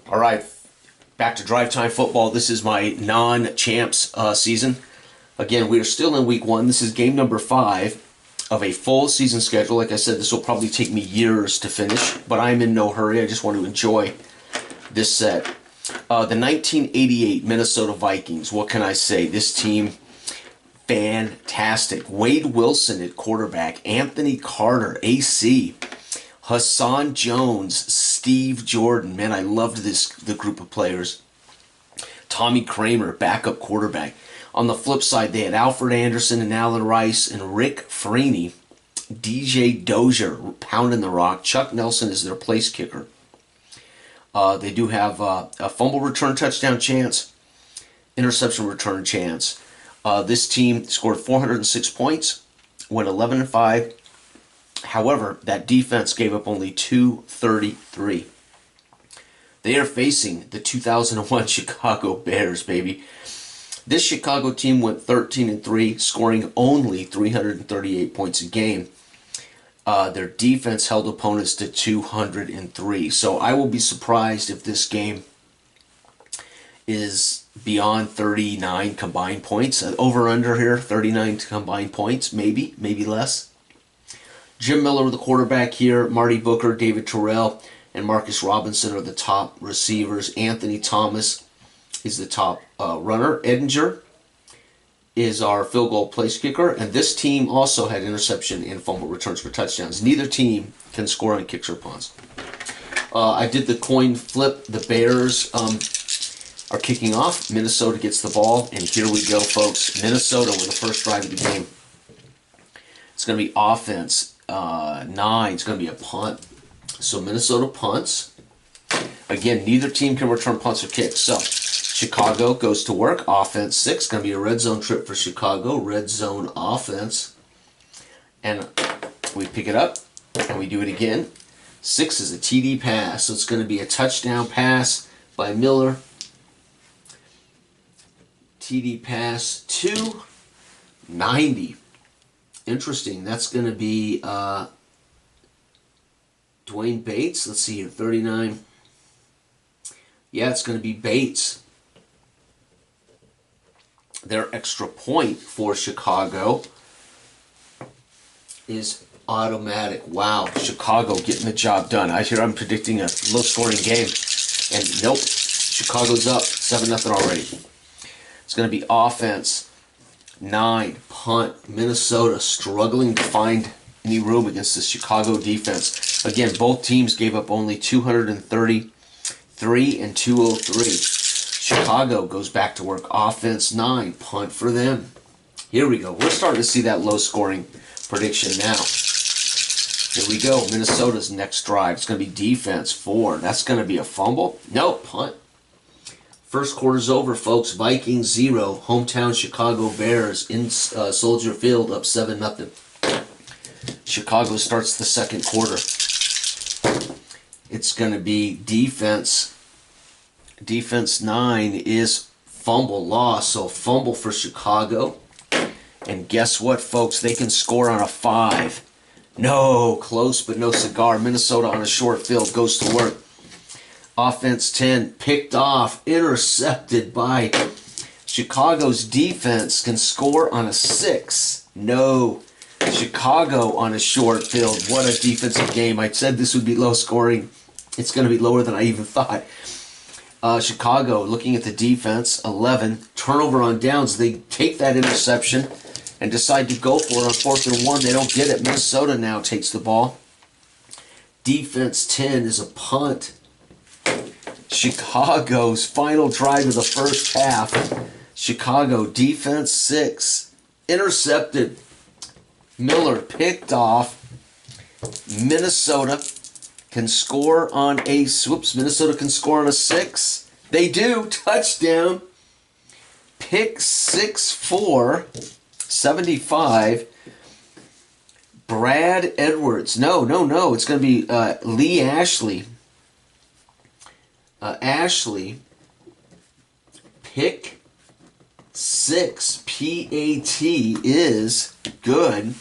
All right, back to Drive Time Football. This is my non-champs season. Again, we are still in week one. This is game number 5 of a full season schedule. Like I said, this will probably take me years to finish, but I'm in no hurry. I just want to enjoy this set. The 1988 Minnesota Vikings. What can I say? This team, fantastic. Wade Wilson at quarterback. Anthony Carter, AC. Hassan Jones, Steve Jordan. Man, I loved the group of players. Tommy Kramer, backup quarterback. On the flip side, they had Alfred Anderson and Alan Rice and Rick Freeney. DJ Dozier pounding the rock. Chuck Nelson is their place kicker. They do have a fumble return touchdown chance, interception return chance. This team scored 406 points, went 11-5. However, that defense gave up only 233. They are facing the 2001 Chicago Bears, baby. This Chicago team went 13-3, scoring only 338 points a game. Their defense held opponents to 203. So I will be surprised if this game is beyond 39 combined points. Over under here, 39 combined points, maybe less. Jim Miller, the quarterback here. Marty Booker, David Terrell, and Marcus Robinson are the top receivers. Anthony Thomas is the top runner. Edinger is our field goal place kicker. And this team also had interception and fumble returns for touchdowns. Neither team can score on kicks or punts. I did the coin flip. The Bears are kicking off. Minnesota gets the ball. And here we go, folks. Minnesota with the first drive of the game. It's going to be offense. 9. It's going to be a punt. So Minnesota punts. Again, neither team can return punts or kicks. So Chicago goes to work. Offense 6. Going to be a red zone trip for Chicago. Red zone offense. And we pick it up and we do it again. 6 is a TD pass. So it's going to be a touchdown pass by Miller. TD pass 290. Interesting. That's going to be Dwayne Bates. Let's see here. 39. Yeah, it's going to be Bates. Their extra point for Chicago is automatic. Wow. Chicago getting the job done. I'm predicting a low-scoring game. And nope. Chicago's up 7-0 already. It's going to be offense. 9, punt. Minnesota struggling to find any room against the Chicago defense. Again, both teams gave up only 233 and 203. Chicago goes back to work. Offense 9, punt for them. Here we go. We're starting to see that low-scoring prediction now. Here we go. Minnesota's next drive. It's going to be defense 4. That's going to be a fumble. No, punt. First quarter's over, folks. Vikings 0. Hometown Chicago Bears in Soldier Field up 7-0. Chicago starts the second quarter. It's going to be defense. Defense 9 is fumble loss. So fumble for Chicago. And guess what, folks? They can score on a 5. No, close but no cigar. Minnesota on a short field goes to work. Offense 10, picked off, intercepted by Chicago's defense, can score on a 6. No. Chicago on a short field. What a defensive game. I said this would be low scoring. It's going to be lower than I even thought. Chicago, looking at the defense, 11. Turnover on downs. They take that interception and decide to go for it on 4th and 1. They don't get it. Minnesota now takes the ball. Defense 10 is a punt. Chicago's final drive of the first half. Chicago defense 6. Intercepted. Miller picked off. Minnesota can score on a... Minnesota can score on a 6. They do. Touchdown. Pick 6 for 75. Brad Edwards. No. It's going to be Lee Ashley. Ashley, pick 6, PAT is good.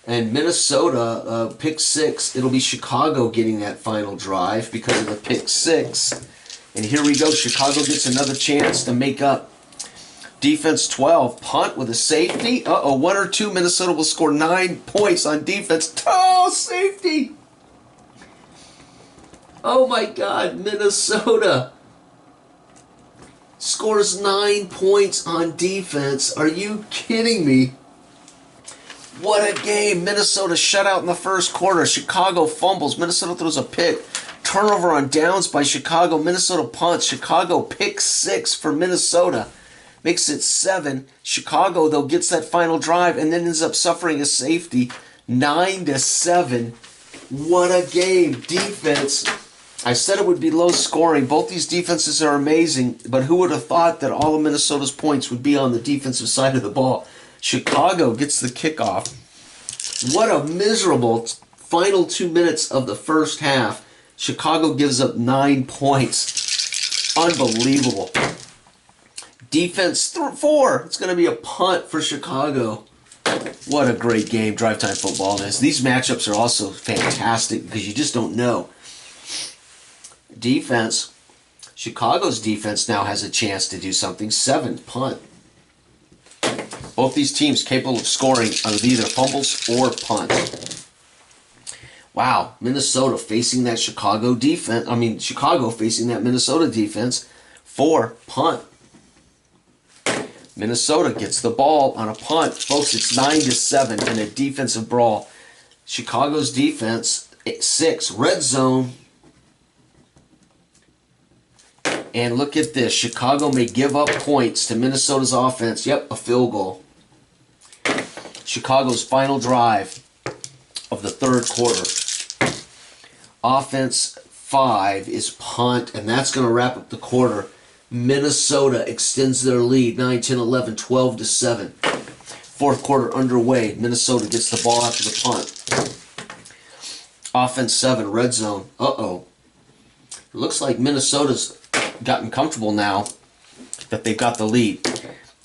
And Minnesota, pick 6. It'll be Chicago getting that final drive because of the pick 6. And here we go. Chicago gets another chance to make up. Defense 12. Punt with a safety. Uh-oh. 1 or 2. Minnesota will score 9 points on defense. Oh, safety. Oh, my God. Minnesota scores 9 points on defense. Are you kidding me? What a game. Minnesota shut out in the first quarter. Chicago fumbles. Minnesota throws a pick. Turnover on downs by Chicago. Minnesota punts. Chicago pick 6 for Minnesota. Makes it 7. Chicago, though, gets that final drive and then ends up suffering a safety. 9-7. What a game. Defense. I said it would be low scoring. Both these defenses are amazing, but who would have thought that all of Minnesota's points would be on the defensive side of the ball? Chicago gets the kickoff. What a miserable final 2 minutes of the first half. Chicago gives up 9 points. Unbelievable. Defense 4. It's going to be a punt for Chicago. What a great game Drive Time Football is. These matchups are also fantastic because you just don't know. Defense. Chicago's defense now has a chance to do something. 7, punt. Both these teams capable of scoring out of either fumbles or punts. Wow, Minnesota facing that Chicago defense. Chicago facing that Minnesota defense. 4, punt. Minnesota gets the ball on a punt. Folks, it's 9-7 in a defensive brawl. Chicago's defense, 6, red zone. And look at this. Chicago may give up points to Minnesota's offense. Yep, a field goal. Chicago's final drive of the third quarter. Offense 5 is punt, and that's going to wrap up the quarter. Minnesota extends their lead, 9-10-11, 12-7. Fourth quarter underway. Minnesota gets the ball after the punt. Offense 7, red zone. Uh-oh. It looks like Minnesota's gotten comfortable now that they've got the lead.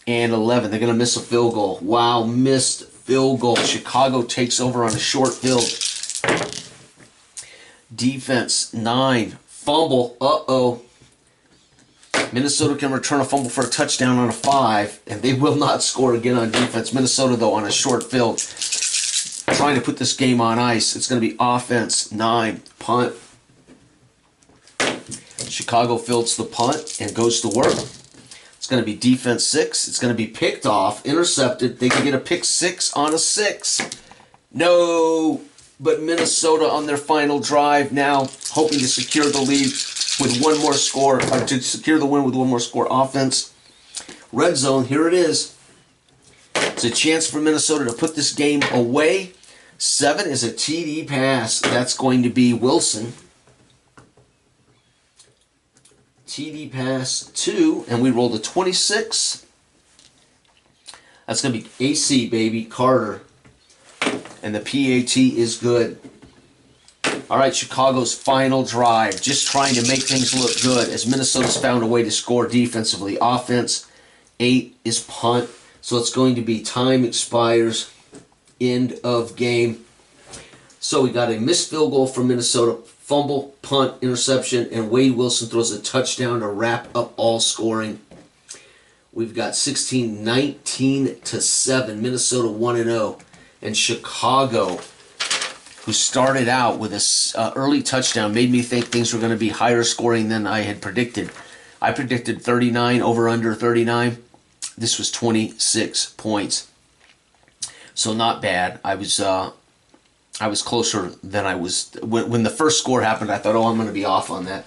And 11, they're going to miss a field goal. Wow, missed field goal. Chicago takes over on a short field. Defense 9, fumble. Uh-oh. Minnesota can return a fumble for a touchdown on a 5, and they will not score again on defense. Minnesota, though, on a short field, trying to put this game on ice. It's going to be offense 9, punt. Chicago fields the punt and goes to work. It's going to be defense 6. It's going to be picked off, intercepted. They can get a pick 6 on a 6. No, but Minnesota on their final drive now, hoping to secure the lead with one more score, or to secure the win with one more score. Offense, red zone, here it is. It's a chance for Minnesota to put this game away. 7 is a TD pass. That's going to be Wilson. TD pass 2, and we rolled a 26. That's going to be AC, baby, Carter. And the PAT is good. All right, Chicago's final drive. Just trying to make things look good as Minnesota's found a way to score defensively. Offense, 8 is punt. So it's going to be time expires, end of game. So we got a missed field goal from Minnesota, fumble, punt, interception, and Wade Wilson throws a touchdown to wrap up all scoring. We've got 19-7, Minnesota 1-0. And Chicago, who started out with an early touchdown, made me think things were going to be higher scoring than I had predicted. I predicted 39, over under 39. This was 26 points. So not bad. I was closer than I was. When the first score happened, I thought, oh, I'm going to be off on that.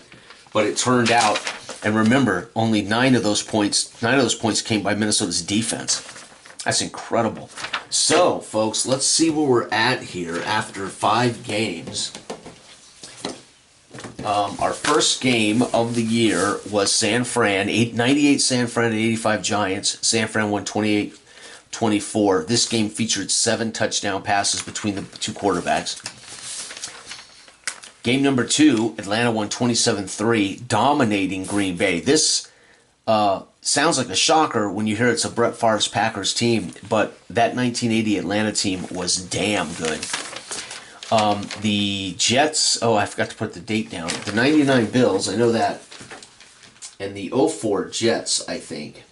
But it turned out, and remember, only 9 of those points came by Minnesota's defense. That's incredible. So, folks, let's see where we're at here after 5 games. Our first game of the year was San Fran, 98 San Fran and 85 Giants. San Fran won 28-24. This game featured 7 touchdown passes between the two quarterbacks. Game number 2, Atlanta won 27-3, dominating Green Bay. This sounds like a shocker when you hear it's a Brett Favre's Packers team, but that 1980 Atlanta team was damn good. The Jets, oh, I forgot to put the date down. The 99 Bills, I know that. And the 04 Jets, I think.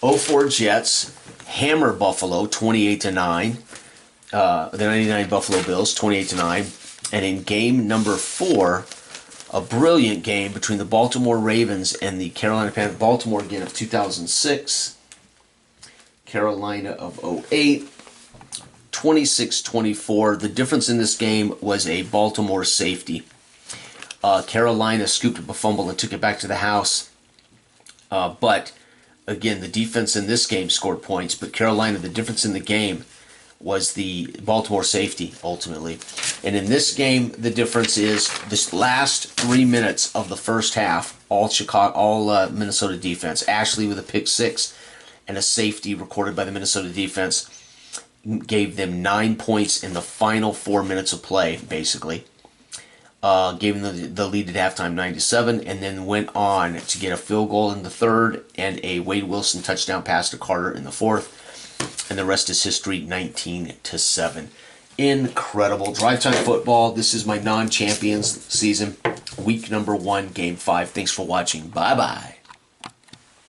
04 Jets hammer Buffalo 28-9. The 99 Buffalo Bills 28-9. And in game number 4, a brilliant game between the Baltimore Ravens and the Carolina Panthers. Baltimore again of 2006. Carolina of 08. 26-24. The difference in this game was a Baltimore safety. Carolina scooped up a fumble and took it back to the house. But, again, the defense in this game scored points. But Carolina, the difference in the game was the Baltimore safety, ultimately. And in this game, the difference is this last 3 minutes of the first half, all Minnesota defense. Ashley with a pick 6 and a safety recorded by the Minnesota defense gave them 9 points in the final 4 minutes of play, basically. Gave them the lead at halftime 9-7, and then went on to get a field goal in the third and a Wade Wilson touchdown pass to Carter in the fourth. And the rest is history, 19-7. Incredible. Drive Time Football. This is my non-champions season, week number 1, game 5. Thanks for watching. Bye-bye.